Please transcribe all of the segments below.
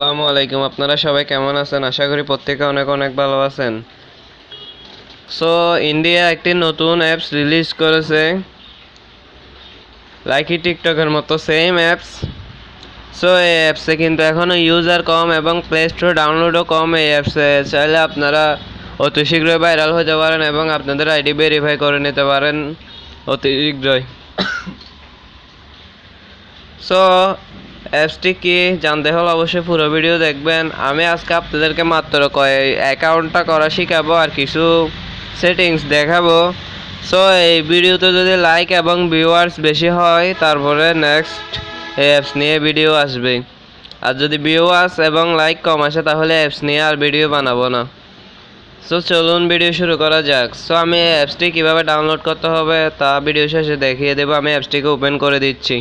আসসালামু আলাইকুম। আপনারা সবাই কেমন আছেন? আশা করি প্রত্যেকে অনেক অনেক ভালো আছেন। সো ইন্ডিয়া একটি নতুন অ্যাপস রিলিজ করেছে, লাইকি টিকটকের মতো সেম অ্যাপস। সো এই অ্যাপসে কিন্তু এখনও ইউজার কম এবং প্লে স্টোর ডাউনলোডও কম। এই অ্যাপসে চাইলে আপনারা অতি শীঘ্রই ভাইরাল হতে পারেন এবং আপনাদের আইডি ভেরিফাই করে নিতে পারেন অতি শীঘ্রই। সো অ্যাপসটি কি জানতে হলে অবশ্যই পুরো ভিডিও দেখবেন। আমি আজকে আপনাদেরকে মাত্র অ্যাকাউন্টটা করা শিখাবো আর কিছু সেটিংস দেখাবো। সো এই ভিডিওতে যদি লাইক এবং ভিউয়ার্স বেশি হয় তারপরে নেক্সট এই অ্যাপস নিয়ে ভিডিও আসবে। আর যদি ভিউয়ার্স এবং লাইক কম আসে তাহলে অ্যাপস নিয়ে আর ভিডিও বানাবো না। সো চলুন ভিডিও শুরু করা যাক। সো আমি অ্যাপসটি কীভাবে ডাউনলোড করতে হবে তা ভিডিও শেষে দেখিয়ে দেবো। আমি অ্যাপসটিকে ওপেন করে দিচ্ছি।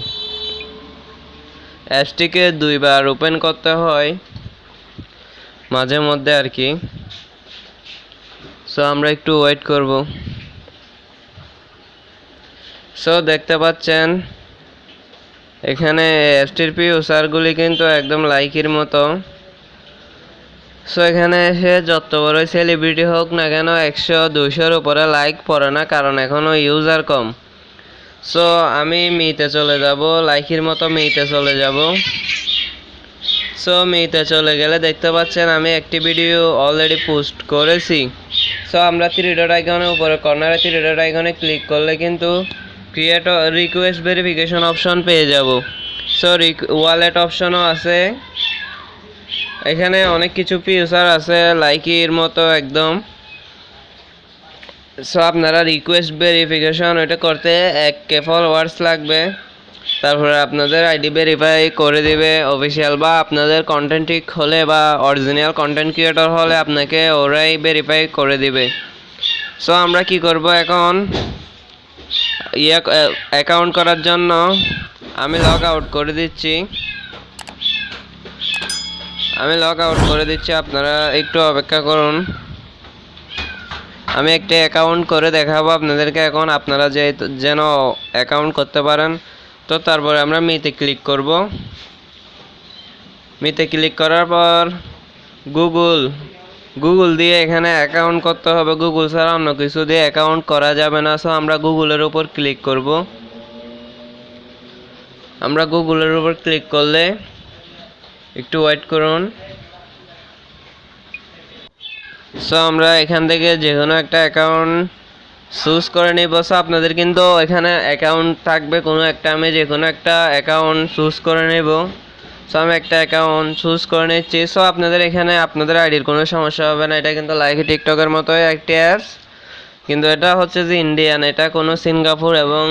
অ্যাপসটিকে দুইবার ওপেন করতে হয় মাঝে মধ্যে আর কি। সো আমরা একটু ওয়েট করব। সো দেখতে পাচ্ছেন এখানে অ্যাপসটির ফিচারগুলি কিন্তু একদম লাইকির মতো। সো এখানে সে যত বড় সেলিব্রিটি হোক না কেন 100-200-র উপরে লাইক পড়ে না, কারণ এখনও ইউজার কম। সো আমি মিতে চলে যাব, লাইকির মতো মিতে চলে যাব। সো মিতে চলে গেলে দেখতে পাচ্ছেন আমি একটি ভিডিও অলরেডি পোস্ট করেছি। সো আমরা থ্রি ডট আইকনের উপরে কর্নারে থ্রি ডট আইকনে ক্লিক করলে কিন্তু ক্রিয়েট রিকোয়েস্ট ভেরিফিকেশন অপশন পেয়ে যাব। সো ওয়ালেট অপশনও আছে। এখানে অনেক কিছু ফিচার আছে লাইকির মতো একদম। সো আপনারা রিকোয়েস্ট ভেরিফিকেশন এটা করতে 1K ফলোয়ার্স লাগবে, তারপরে আপনাদের আইডি ভেরিফাই করে দিবে অফিসিয়াল, বা আপনাদের কন্টেন্ট ঠিক হলে বা অরিজিনাল কন্টেন্ট ক্রিয়েটর হলে আপনাকে ওরাই ভেরিফাই করে দিবে। সো আমরা কি করব এখন, অ্যাকাউন্ট করার জন্য আমি লগ আউট করে দিচ্ছি। আপনারা একটু অপেক্ষা করুন। আমি একটা অ্যাকাউন্ট করে দেখাবো আপনাদেরকে এখন, আপনারা যেন অ্যাকাউন্ট করতে পারেন। তো তারপরে আমরা মিতে ক্লিক করব। মিতে ক্লিক করার পর গুগল দিয়ে এখানে অ্যাকাউন্ট করতে হবে। গুগল ছাড়া অন্য কিছু দিয়ে অ্যাকাউন্ট করা যাবে না। সো আমরা গুগলের উপর ক্লিক করব। আমরা গুগলের উপর ক্লিক করলে একটু ওয়েট করুন। সো আমরা এখান থেকে যে কোনো একটা অ্যাকাউন্ট চুজ করে নিব। সো আপনাদের কিন্তু এখানে অ্যাকাউন্ট থাকবে কোনো একটা, আমি যে কোনো একটা অ্যাকাউন্ট চুজ করে নেব। সো আমি একটা অ্যাকাউন্ট চুজ করে নিচ্ছি। সো আপনাদের এখানে আপনাদের আইডির কোনো সমস্যা হবে না। এটা কিন্তু লাইকি টিকটকের মতোই একটি অ্যাপস, কিন্তু এটা হচ্ছে যে ইন্ডিয়ান, এটা কোনো সিঙ্গাপুর এবং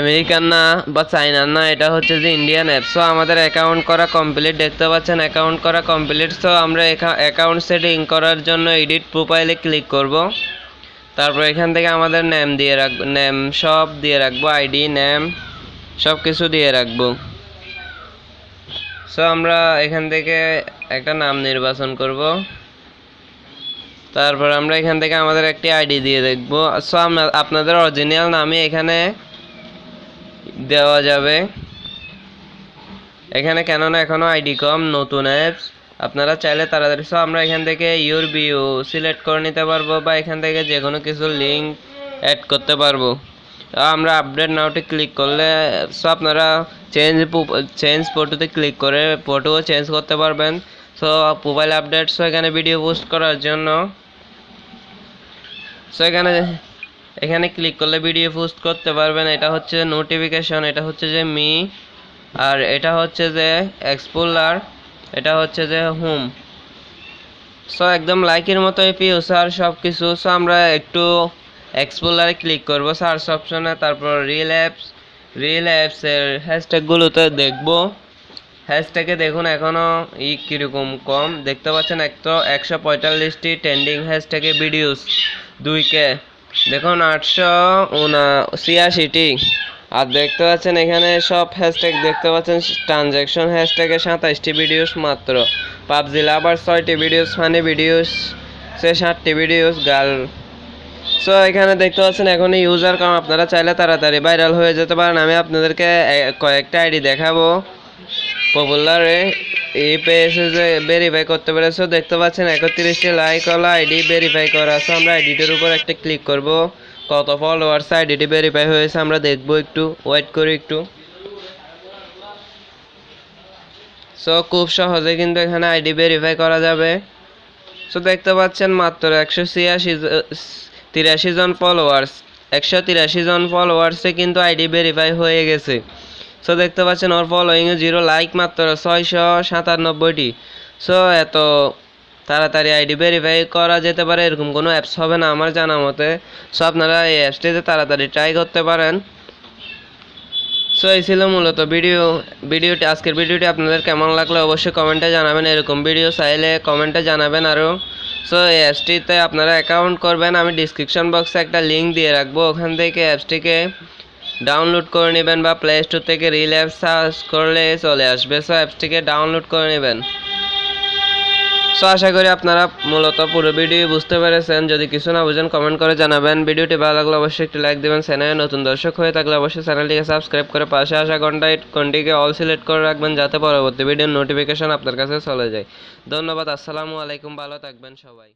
আমেরিকান না বা চাইনার না, এটা হচ্ছে যে ইন্ডিয়ান অ্যাপ। সো আমাদের অ্যাকাউন্ট করা কমপ্লিট, দেখতে পাচ্ছেন অ্যাকাউন্ট করা কমপ্লিট। সো আমরা অ্যাকাউন্ট সেটিং করার জন্য এডিট প্রোফাইলে ক্লিক করব। তারপর এখান থেকে আমাদের নেম দিয়ে রাখবো, নেম সব দিয়ে রাখবো, আইডি নেম সব কিছু দিয়ে রাখবো। সো আমরা এখান থেকে একটা নাম নির্বাচন করব। তারপর আমরা এখান থেকে আমাদের একটি আইডি দিয়ে দেখব। সো আপনাদের অরিজিনাল নামই এখানে দেওয়া যাবে এখানে, কেননা এখনো আইডি কম, নতুন অ্যাপস, আপনারা চাইলে তাড়াতাড়ি। সো আমরা এখান থেকে ইউর ভিউ সিলেক্ট করে নিতে পারবো, বা এখান থেকে যে কোনো কিছু লিঙ্ক অ্যাড করতে পারবো। আমরা আপডেট নাওতে ক্লিক করলে সো আপনারা চেঞ্জ ফটোতে ক্লিক করে ফটোও চেঞ্জ করতে পারবেন। সো প্রোফাইল আপডেট, সো এখানে ভিডিও পোস্ট করার জন্য সো এখানে ক্লিক করলে ভিডিও পোস্ট করতে পারবেন। এটা হচ্ছে নোটিফিকেশন, এটা হচ্ছে যে মি, আর এটা হচ্ছে যে এক্সপ্লোরার, এটা হচ্ছে যে হোম। সো একদম লাইকের মতো ফিচার সব কিছু। সো আমরা একটু এক্সপ্লোরারে ক্লিক করব সার্চ অপশনে, তারপর রিল অ্যাপসের হ্যাশট্যাগুলোতে দেখব। হ্যাশট্যাগে দেখুন এখনও কীরকম কম, দেখতে পাচ্ছেন 145টি ট্রেন্ডিং হ্যাশট্যাগে ভিডিওস 2K, দেখুন 886টি। আর দেখতে পাচ্ছেন এখানে সব হ্যাশট্যাগ দেখতে পাচ্ছেন, ট্রানজ্যাকশন হ্যাশট্যাগে 27টি ভিডিওস মাত্র, পাবজি লাভার 6টি ভিডিওস, ফানি ভিডিওস 7টি ভিডিওস, গার্ল। সো এখানে দেখতে পাচ্ছেন এখন ইউজার কম, আপনারা চাইলে তাড়াতাড়ি ভাইরাল হয়ে যেতে পারেন। আমি আপনাদেরকে কয়েকটা আইডি দেখাবো। পপুলারে এই পেজে যে ভেরিফাই করতে পেরেছো, দেখতে পাচ্ছেন 31টি লাইক হলো আইডি ভেরিফাই করা আছে। আমরা আইডিটার উপর একটা ক্লিক করব, কত ফলোয়ার্স আইডিটি ভেরিফাই হয়েছে আমরা দেখব, একটু ওয়েট করি একটু। সো খুব সহজে কিন্তু এখানে আইডি ভেরিফাই করা যাবে। সো দেখতে পাচ্ছেন মাত্র 183 জন ফলোয়ার্স, 183 জন ফলোয়ার্সে কিন্তু আইডি ভেরিফাই হয়ে গেছে। সো দেখতে পাচ্ছেন ওর ফলোয়িংয়ে 0 লাইক মাত্র 697টি। সো এত তাড়াতাড়ি আইডি ভেরিফাই করা যেতে পারে এরকম কোনো অ্যাপস হবে না আমার জানা মতে। সো আপনারা এই অ্যাপসটিতে তাড়াতাড়ি ট্রাই করতে পারেন। সো এই ছিল মূলত ভিডিওটি। আজকের ভিডিওটি আপনাদের কেমন লাগলো অবশ্যই কমেন্টে জানাবেন। এরকম ভিডিও চাইলে কমেন্টে জানাবেন আরও। সো এই অ্যাপসটিতে আপনারা অ্যাকাউন্ট করবেন, আমি ডিসক্রিপশন বক্সে একটা লিঙ্ক দিয়ে রাখবো, ওখান থেকে অ্যাপসটিকে ডাউনলোড করে নেবেন বা প্লে স্টোর থেকে রিল অ্যাপ সার্চ করলে চলে আসবে। সো অ্যাপসটিকে ডাউনলোড করে নেবেন। সো আশা করি আপনারা মূলত পুরো ভিডিও বুঝতে পেরেছেন। যদি কিছু না বুঝেন কমেন্ট করে জানাবেন। ভিডিওটি ভালো লাগলে অবশ্যই একটি লাইক দেবেন। চ্যানেলে নতুন দর্শক হয়ে থাকলে অবশ্যই চ্যানেলটিকে সাবস্ক্রাইব করে পাশে আসা ঘন্টিকে অল সিলেক্ট করে রাখবেন, যাতে পরবর্তী ভিডিওর নোটিফিকেশন আপনার কাছে চলে যায়। ধন্যবাদ। আসসালামু আলাইকুম, ভালো থাকবেন সবাই।